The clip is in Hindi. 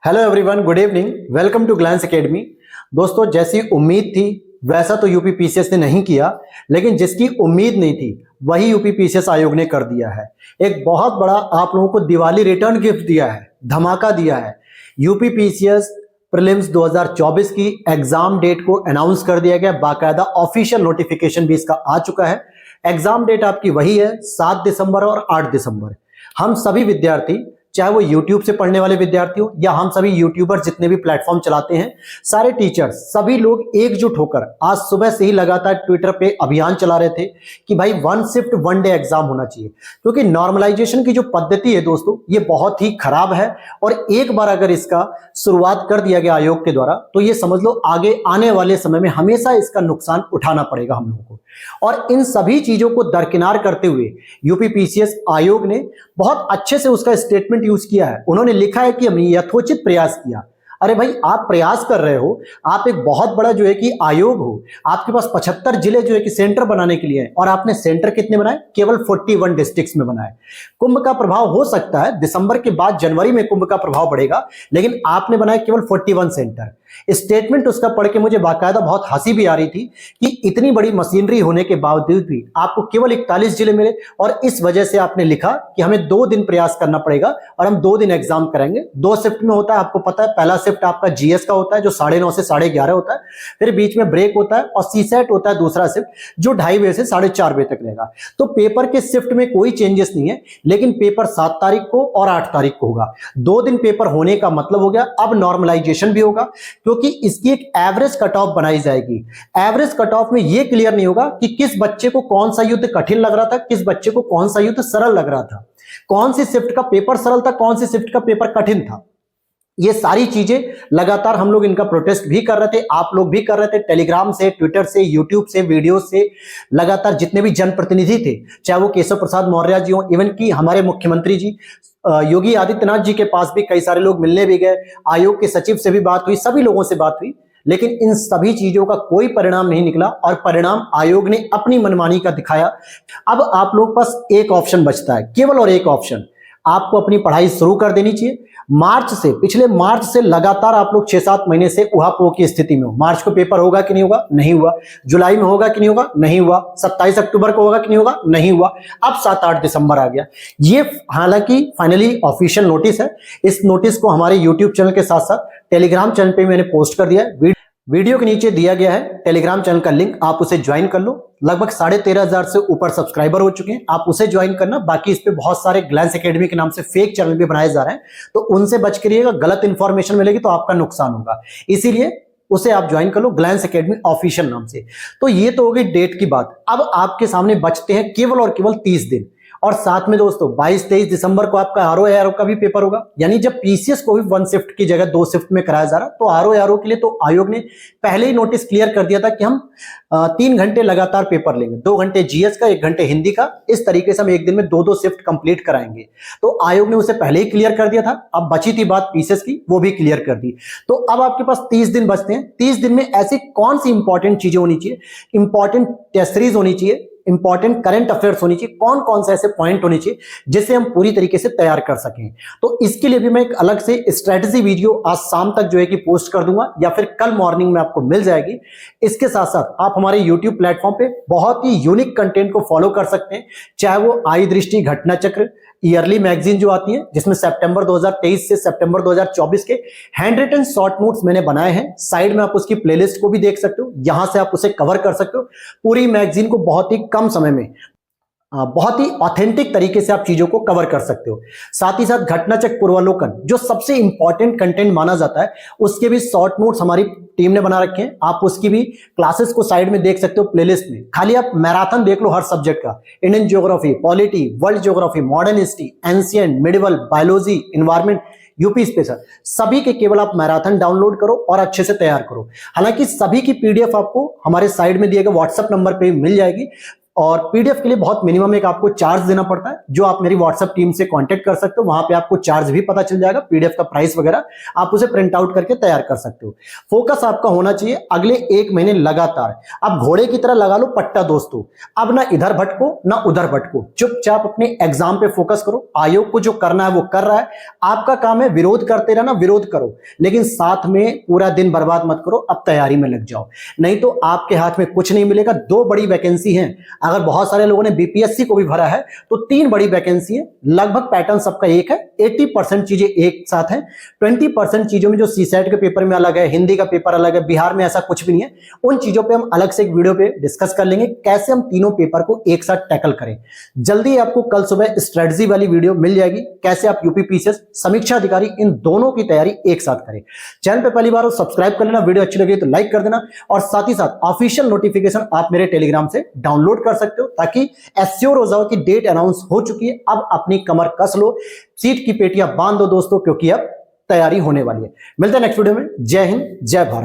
Hello everyone, good evening, welcome to Glance academy. दोस्तों, जैसी उम्मीद थी वैसा तो यूपी पीसीएस ने नहीं किया, लेकिन जिसकी उम्मीद नहीं थी वही यूपी पीसीएस आयोग ने कर दिया है। एक बहुत बड़ा आप लोगों को दिवाली रिटर्न गिफ्ट दिया है, धमाका दिया है। यूपी पीसीएस प्रीलिम्स 2024 की एग्जाम डेट को अनाउंस कर दिया गया, बाकायदा ऑफिशियल नोटिफिकेशन भी इसका आ चुका है। एग्जाम डेट आपकी वही है, 7 दिसंबर और 8 दिसंबर। हम सभी विद्यार्थी, चाहे वो YouTube से पढ़ने वाले विद्यार्थी हो या हम सभी यूट्यूबर जितने भी प्लेटफॉर्म चलाते हैं, सारे टीचर्स, सभी लोग एकजुट होकर आज सुबह से ही लगातार ट्विटर पे अभियान चला रहे थे कि भाई one shift one day exam होना चाहिए। क्योंकि नॉर्मलाइजेशन की जो पद्धति है दोस्तों, ये बहुत ही खराब है और एक बार अगर इसका शुरुआत कर दिया गया आयोग के द्वारा तो ये समझ लो आगे आने वाले समय में हमेशा इसका नुकसान उठाना पड़ेगा हम लोगों को। और इन सभी चीजों को दरकिनार करते हुए यूपी पीसीएस आयोग ने बहुत अच्छे से उसका स्टेटमेंट यूज किया है। उन्होंने लिखा है कि हमने यथोचित प्रयास किया। अरे भाई, आप प्रयास कर रहे हो, आप एक बहुत बड़ा जो है कि आयोग हो, आपके पास 75 जिले जो है कि सेंटर बनाने के लिए है, और आपने सेंटर कितने बनाए? केवल 41 डिस्ट्रिक्ट्स में बनाए। कुंभ का प्रभाव हो सकता है दिसंबर के बाद जनवरी में कुंभ का प्रभाव बढ़ेगा, लेकिन आपने बनाए केवल 41 सेंटर। स्टेटमेंट उसका पढ़ के मुझे बाकायदा बहुत हंसी भी आ रही थी कि इतनी बड़ी मशीनरी होने के बावजूद भी आपको केवल 41 जिले मिले, और इस वजह से आपने लिखा कि हमें 2 दिन प्रयास करना पड़ेगा और हम 2 दिन एग्जाम करेंगे। 2 शिफ्ट में होता है, आपको पता है। पहला शिफ्ट आपका जीएस का होता है जो 9:30 से 11:30 होता है, फिर बीच में ब्रेक होता है, और सीसेट होता है दूसरा शिफ्ट जो 2:30 बजे से 4:30 बजे तक रहेगा। तो पेपर के शिफ्ट में कोई चेंजेस नहीं है, लेकिन पेपर 7 तारीख को और 8 तारीख को होगा। 2 दिन पेपर होने का मतलब हो गया अब नॉर्मलाइजेशन भी होगा, क्योंकि इसकी एक एवरेज कट ऑफ बनाई जाएगी। एवरेज कट ऑफ में यह क्लियर नहीं होगा कि किस बच्चे को कौन सा युद्ध कठिन लग रहा था, किस बच्चे को कौन सा युद्ध सरल लग रहा था, कौन सी शिफ्ट का पेपर सरल था, कौन सी शिफ्ट का पेपर कठिन था। ये सारी चीजें लगातार हम लोग इनका प्रोटेस्ट भी कर रहे थे, आप लोग भी कर रहे थे, टेलीग्राम से, ट्विटर से, यूट्यूब से, वीडियो से। लगातार जितने भी जनप्रतिनिधि थे, चाहे वो केशव प्रसाद मौर्य जी हो, इवन की हमारे मुख्यमंत्री जी योगी आदित्यनाथ जी के पास भी कई सारे लोग मिलने भी गए, आयोग के सचिव से भी बात हुई, सभी लोगों से बात हुई, लेकिन इन सभी चीजों का कोई परिणाम नहीं निकला और परिणाम आयोग ने अपनी मनमानी का दिखाया। अब आप लोग पास एक ऑप्शन बचता है, केवल और एक ऑप्शन। आपको अपनी पढ़ाई शुरू कर देनी चाहिए। पिछले मार्च से लगातार आप लोग 6-7 महीने से उहापोह की स्थिति में हो। मार्च को पेपर होगा कि नहीं होगा? नहीं हुआ। जुलाई में होगा कि नहीं होगा? नहीं हुआ। 27 अक्टूबर को होगा कि नहीं होगा? नहीं हुआ। अब 7-8 दिसंबर आ गया। ये हालांकि फाइनली ऑफिशियल नोटिस है। इस नोटिस को हमारे यूट्यूब चैनल के साथ साथ टेलीग्राम चैनल पे मैंने पोस्ट कर दिया है। वीडियो के नीचे दिया गया है टेलीग्राम चैनल का लिंक, आप उसे ज्वाइन कर लो। लगभग 13,500 से ऊपर सब्सक्राइबर हो चुके हैं, आप उसे ज्वाइन करना। बाकी इस पे बहुत सारे ग्लैंस एकेडमी के नाम से फेक चैनल भी बनाए जा रहे हैं, तो उनसे बच के रहिएगा। गलत इंफॉर्मेशन मिलेगी तो आपका नुकसान होगा, इसीलिए उसे आप ज्वाइन कर लो, ग्लैंस एकेडमी ऑफिशियल नाम से। तो ये तो हो गई डेट की बात। अब आपके सामने बचते हैं केवल और केवल 30 दिन, और साथ में दोस्तों 22-23 दिसंबर को आपका आरओ का भी पेपर होगा। यानी जब पीसीएस को भी 1 शिफ्ट की जगह 2 शिफ्ट में कराया जा रहा, तो आरओ के लिए तो आयोग ने पहले ही नोटिस क्लियर कर दिया था कि हम 3 घंटे लगातार पेपर लेंगे, 2 घंटे जीएस का, 1 घंटे हिंदी का। इस तरीके से हम एक दिन में 2-2 शिफ्ट कंप्लीट कराएंगे। तो आयोग ने उसे पहले ही क्लियर कर दिया था। अब बची थी बात पीसीएस की, वो भी क्लियर कर दी। तो अब आपके पास 30 दिन बचते हैं। 30 दिन में ऐसी कौन सी इंपॉर्टेंट चीजें होनी चाहिए? इंपॉर्टेंट टेस्ट सीरीज होनी चाहिए, इंपॉर्टेंट करंट अफेयर्स होनी चाहिए, कौन कौन से ऐसे पॉइंट होने चाहिए जिसे हम पूरी तरीके से तैयार कर सकें। तो इसके लिए भी मैं एक अलग से स्ट्रेटजी वीडियो आज शाम तक जो है कि पोस्ट कर दूंगा, या फिर कल मॉर्निंग में आपको मिल जाएगी। इसके साथ साथ आप हमारे यूट्यूब प्लेटफॉर्म पे बहुत ही यूनिक कंटेंट को फॉलो कर सकते हैं, चाहे वो आई दृष्टि, घटना चक्र, ईयरली मैगजीन जो आती है, जिसमें सितंबर 2023 से सितंबर 2024 के हैंड रिटन शॉर्ट नोट्स मैंने बनाए हैं। साइड में आप उसकी प्लेलिस्ट को भी देख सकते हो, यहां से आप उसे कवर कर सकते हो। पूरी मैगजीन को बहुत ही कम समय में बहुत ही ऑथेंटिक तरीके से आप चीजों को कवर कर सकते हो। साथ ही साथ घटनाचक्र पूर्वालोकन, जो सबसे इंपॉर्टेंट कंटेंट माना जाता है, उसके भी शॉर्ट नोट्स हमारी टीम ने बना रखे हैं। आप उसकी भी क्लासेस को साइड में देख सकते हो प्लेलिस्ट में। खाली आप मैराथन देख लो हर सब्जेक्ट का, Indian geography, polity, world geography, modern history, ancient, medieval, biology, environment, UP special, सभी के केवल आप मैराथन डाउनलोड करो और अच्छे से तैयार करो। हालांकि सभी की पीडीएफ आपको हमारे साइड में दिए गए व्हाट्सएप नंबर पे मिल जाएगी। और पीडीएफ के लिए बहुत मिनिमम एक आपको चार्ज देना पड़ता है, जो आप मेरी व्हाट्सएप टीम से कांटेक्ट कर सकते हो। वहां पे आपको चार्ज भी पता चल जाएगा, पीडीएफ का प्राइस वगैरह आप उसे प्रिंट आउट करके तैयार कर सकते हो। फोकस आपका होना चाहिए अगले 1 महीने लगातार। अब घोड़े की तरह लगा लो पट्टा दोस्तों, अब ना इधर भटको ना उधर भटको, चुपचाप अपने एग्जाम पे फोकस करो। आयोग को जो करना है वो कर रहा है, आपका काम है विरोध करते रहना, विरोध करो, लेकिन साथ में पूरा दिन बर्बाद मत करो। अब तैयारी में लग जाओ, नहीं तो आपके हाथ में कुछ नहीं मिलेगा। 2 बड़ी वैकेंसी हैं, अगर बहुत सारे लोगों ने बीपीएससी को भी भरा है तो 3 बड़ी वैकेंसी है। लगभग पैटर्न सबका एक है, 80% चीजें एक साथ हैं। 20% चीजों में जो सीसेट के पेपर में अलग है, हिंदी का पेपर अलग है, बिहार में ऐसा कुछ भी नहीं है। उन चीजों पे हम अलग से एक वीडियो पे डिस्कस कर लेंगे, कैसे हम तीनों पेपर को एक साथ टैकल करें। जल्दी आपको कल सुबह स्ट्रेटजी वाली वीडियो मिल जाएगी, कैसे आप यूपीपीसीएस, समीक्षा अधिकारी, इन दोनों की तैयारी एक साथ करें। चैनल पे पहली बार हो सब्सक्राइब कर लेना, वीडियो अच्छी लगी तो लाइक कर देना, और साथ ही साथ ऑफिशियल नोटिफिकेशन आप मेरे टेलीग्राम से डाउनलोड कर सकते हो, ताकि एश्योर हो जाओ कि डेट अनाउंस हो चुकी है। अब अपनी कमर कस लो, सीट की पेटियां बांध दो दोस्तों, क्योंकि अब तैयारी होने वाली है। मिलते हैं नेक्स्ट वीडियो में। जय हिंद, जय भारत।